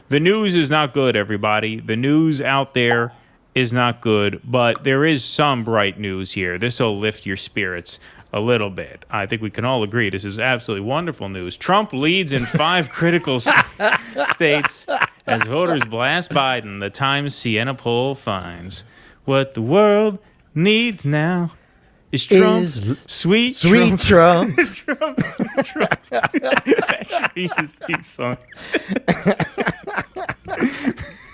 The news is not good, everybody. The news out there is not good, but there is some bright news here. This will lift your spirits a little bit. I think we can all agree this is absolutely wonderful news. Trump leads in 5 critical states as voters blast Biden. The Times Siena poll finds what the world needs now is Trump, sweet Trump. Trump. That should be his theme song.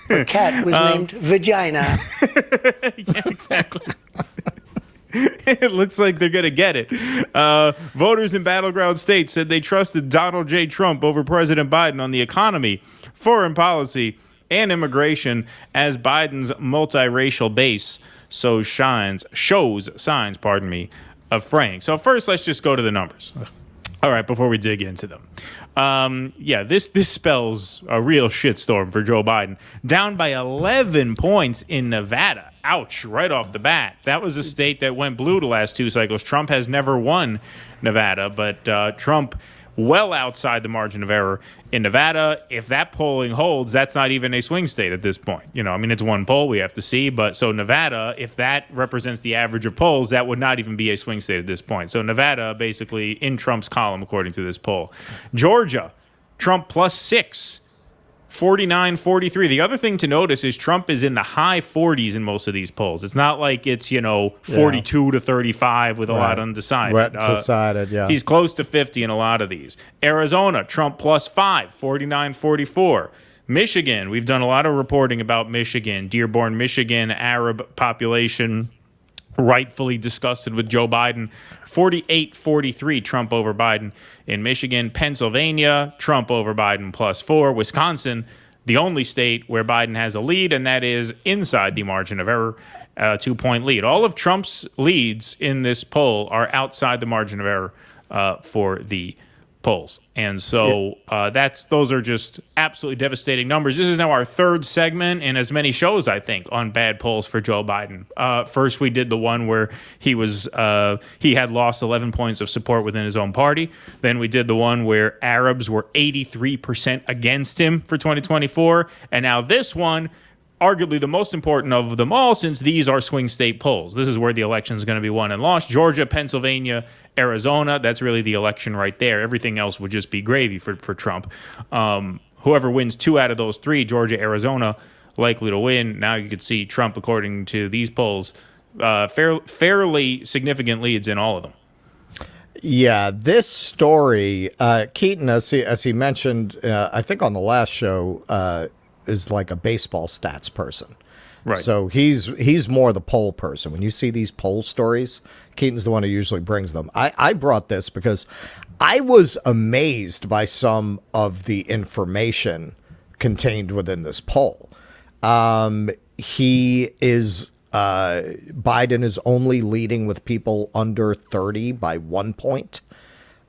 Her cat was named Vagina. Yeah, exactly. It looks like they're going to get it. Voters in battleground states said they trusted Donald J. Trump over President Biden on the economy, foreign policy, and immigration as Biden's multiracial base shows signs, of fraying. So first, let's just go to the numbers. All right, before we dig into them. This spells a real shitstorm for Joe Biden. Down by 11 points in Nevada. Ouch, right off the bat. That was a state that went blue the last 2 cycles. Trump has never won Nevada, but Trump well outside the margin of error in Nevada. If that polling holds, that's not even a swing state at this point. It's one poll we have to see, but so Nevada, if that represents the average of polls, that would not even be a swing state at this point. So Nevada basically in Trump's column, according to this poll. Georgia, Trump +6. 49-43. The other thing to notice is Trump is in the high 40s in most of these polls. It's not like it's, 42 to 35 with a lot undecided. Decided, yeah. He's close to 50 in a lot of these. Arizona, Trump +5, 49-44. Michigan, we've done a lot of reporting about Michigan. Dearborn, Michigan, Arab population rightfully disgusted with Joe Biden. 48-43, Trump over Biden in Michigan. Pennsylvania, Trump over Biden +4. Wisconsin, the only state where Biden has a lead, and that is inside the margin of error, 2-point lead. All of Trump's leads in this poll are outside the margin of error for the polls. And so those are just absolutely devastating numbers. This is now our 3rd segment in as many shows, I think, on bad polls for Joe Biden. First, we did the one where he had lost 11 points of support within his own party. Then we did the one where Arabs were 83% against him for 2024. And now this one, arguably the most important of them all, since these are swing state polls. This is where the election is going to be won and lost. Georgia, Pennsylvania, Arizona, that's really the election right there. Everything else would just be gravy for Trump. Whoever wins 2 out of those 3, Georgia, Arizona, likely to win. Now you could see Trump, according to these polls, fairly significant leads in all of them. Yeah, this story, Keaton, as he mentioned, I think on the last show, is like a baseball stats person. Right. So he's more the poll person. When you see these poll stories, Keaton's the one who usually brings them. I brought this because I was amazed by some of the information contained within this poll. Biden is only leading with people under 30 by 1 point.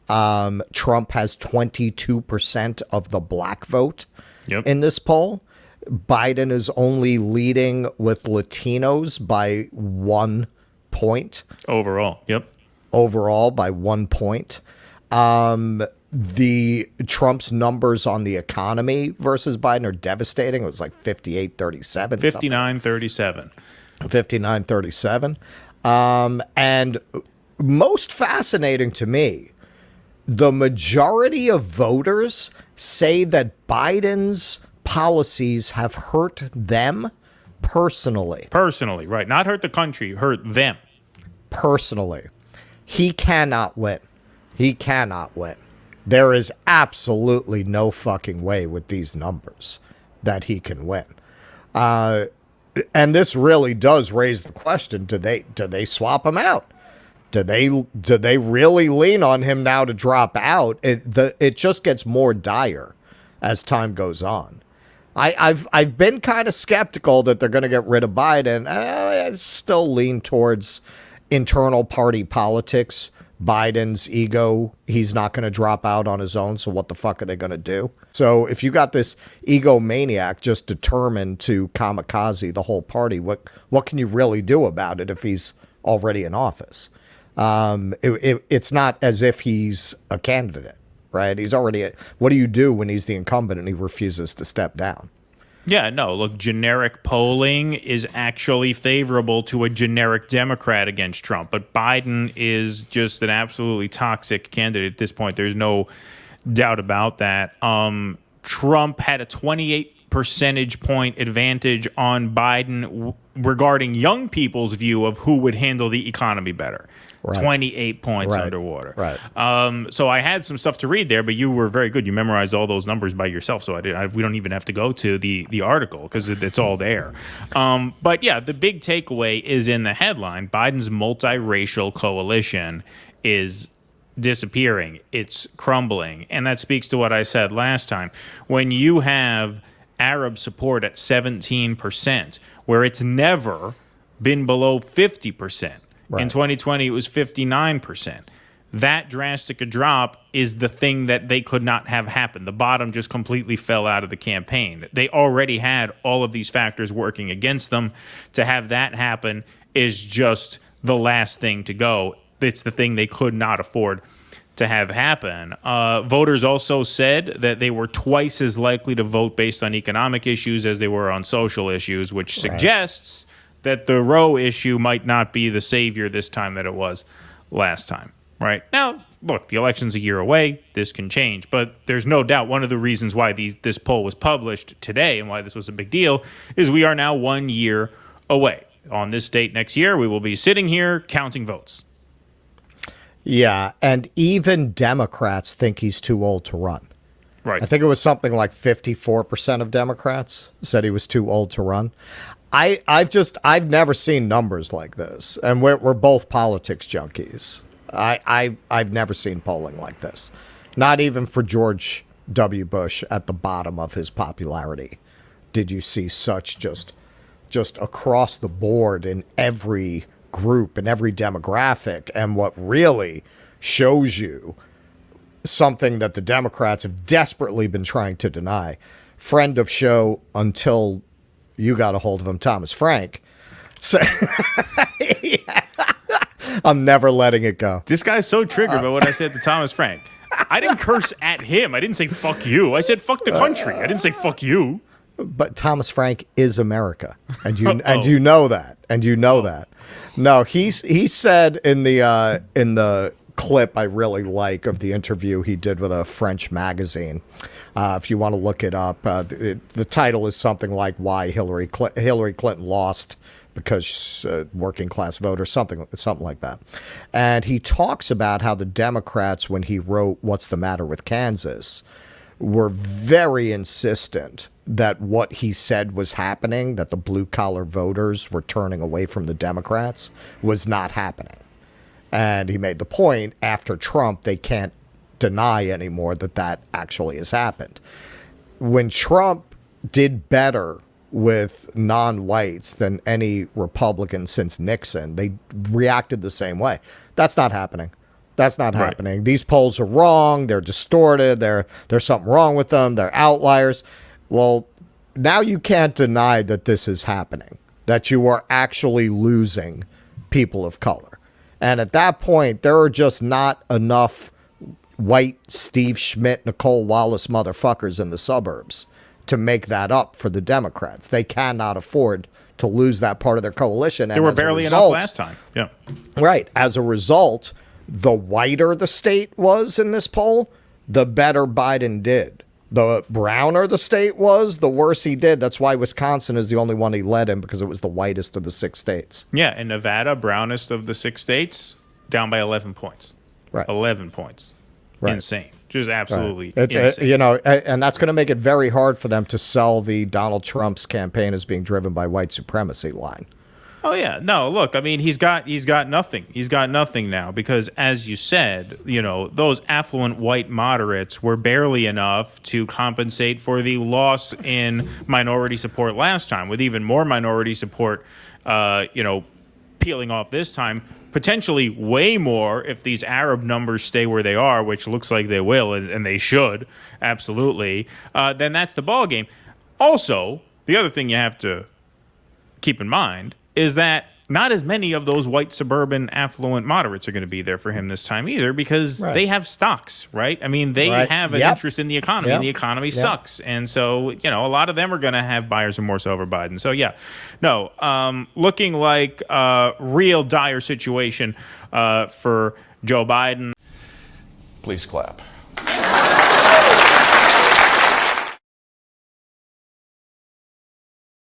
Trump has 22% of the black vote in this poll. Biden is only leading with Latinos by 1 point. Overall, yep. Overall by 1 point. The Trump's numbers on the economy versus Biden are devastating. It was like 58-37. 59-37. 59-37. And most fascinating to me, the majority of voters say that Biden's policies have hurt them personally. Personally, right. Not hurt the country, hurt them. Personally. He cannot win. He cannot win. There is absolutely no fucking way with these numbers that he can win. And this really does raise the question, do they swap him out? Do they really lean on him now to drop out? It just gets more dire as time goes on. I've been kind of skeptical that they're going to get rid of Biden. I still lean towards internal party politics. Biden's ego, he's not going to drop out on his own, so what the fuck are they going to do? So if you got this egomaniac just determined to kamikaze the whole party, what can you really do about it if he's already in office? It's not as if he's a candidate right? He's already. What do you do when he's the incumbent and he refuses to step down? Yeah, no, look, generic polling is actually favorable to a generic Democrat against Trump, but Biden is just an absolutely toxic candidate at this point. There's no doubt about that. Trump had a 28 percentage point advantage on Biden regarding young people's view of who would handle the economy better. Right. 28 points underwater. Right. So I had some stuff to read there, but you were very good. You memorized all those numbers by yourself, so we don't even have to go to the article because it's all there. But yeah, the big takeaway is in the headline. Biden's multiracial coalition is disappearing. It's crumbling. And that speaks to what I said last time. When you have Arab support at 17%, where it's never been below 50%. Right. In 2020, it was 59%. That drastic a drop is the thing that they could not have happened. The bottom just completely fell out of the campaign. They already had all of these factors working against them. To have that happen is just the last thing to go. It's the thing they could not afford to have happen. Voters also said that they were twice as likely to vote based on economic issues as they were on social issues, which suggests that the Roe issue might not be the savior this time that it was last time. Right? Now, look, the election's a year away. This can change. But there's no doubt one of the reasons why this poll was published today and why this was a big deal is we are now 1 year away. On this date next year, we will be sitting here counting votes. Yeah, and even Democrats think he's too old to run. Right. I think it was something like 54% of Democrats said he was too old to run. I've never seen numbers like this, and we're both politics junkies. I've never seen polling like this, not even for George W. Bush at the bottom of his popularity. Did you see such just across the board in every group and every demographic? And what really shows you something that the Democrats have desperately been trying to deny. Friend of show until you got a hold of him, Thomas Frank. So, I'm never letting it go. This guy's so triggered by what I said to Thomas Frank. I didn't curse at him. I didn't say fuck you. I said fuck the country. I didn't say fuck you. But Thomas Frank is America, and you and you know that, and you know that. No, he said in the clip I really like of the interview he did with a French magazine. If you want to look it up, the title is something like "Why Hillary Clinton Lost Because she's a Working Class Voter," something like that. And he talks about how the Democrats, when he wrote "What's the Matter with Kansas," were very insistent that what he said was happening, that the blue-collar voters were turning away from the Democrats, was not happening. And he made the point, after Trump, they can't deny anymore that actually has happened. When Trump did better with non-whites than any Republican since Nixon, they reacted the same way. That's not happening. That's not happening. These polls are wrong. They're distorted. There's something wrong with them. They're outliers. Well, now you can't deny that this is happening, that you are actually losing people of color. And at that point, there are just not enough white Steve Schmidt, Nicole Wallace motherfuckers in the suburbs to make that up for the Democrats. They cannot afford to lose that part of their coalition. There were barely enough last time. Yeah. Right. As a result, the whiter the state was in this poll, the better Biden did. The browner the state was, the worse he did. That's why Wisconsin is the only one he led in, because it was the whitest of the 6 states. Yeah, and Nevada, brownest of the 6 states, down by 11 points. Right. 11 points. Right. Insane. Just absolutely insane. And that's going to make it very hard for them to sell the Donald Trump's campaign as being driven by white supremacy line. Oh, yeah. No, look, I mean, he's got nothing. He's got nothing now because, as you said, those affluent white moderates were barely enough to compensate for the loss in minority support last time, with even more minority support, peeling off this time, potentially way more if these Arab numbers stay where they are, which looks like they will, and they should, absolutely, then that's the ballgame. Also, the other thing you have to keep in mind is that not as many of those white suburban affluent moderates are going to be there for him this time either, because they have stocks, right? I mean, they have an interest in the economy, and the economy sucks. And so, you know, a lot of them are going to have buyer's remorse over Biden. So, looking like a real dire situation for Joe Biden. Please clap.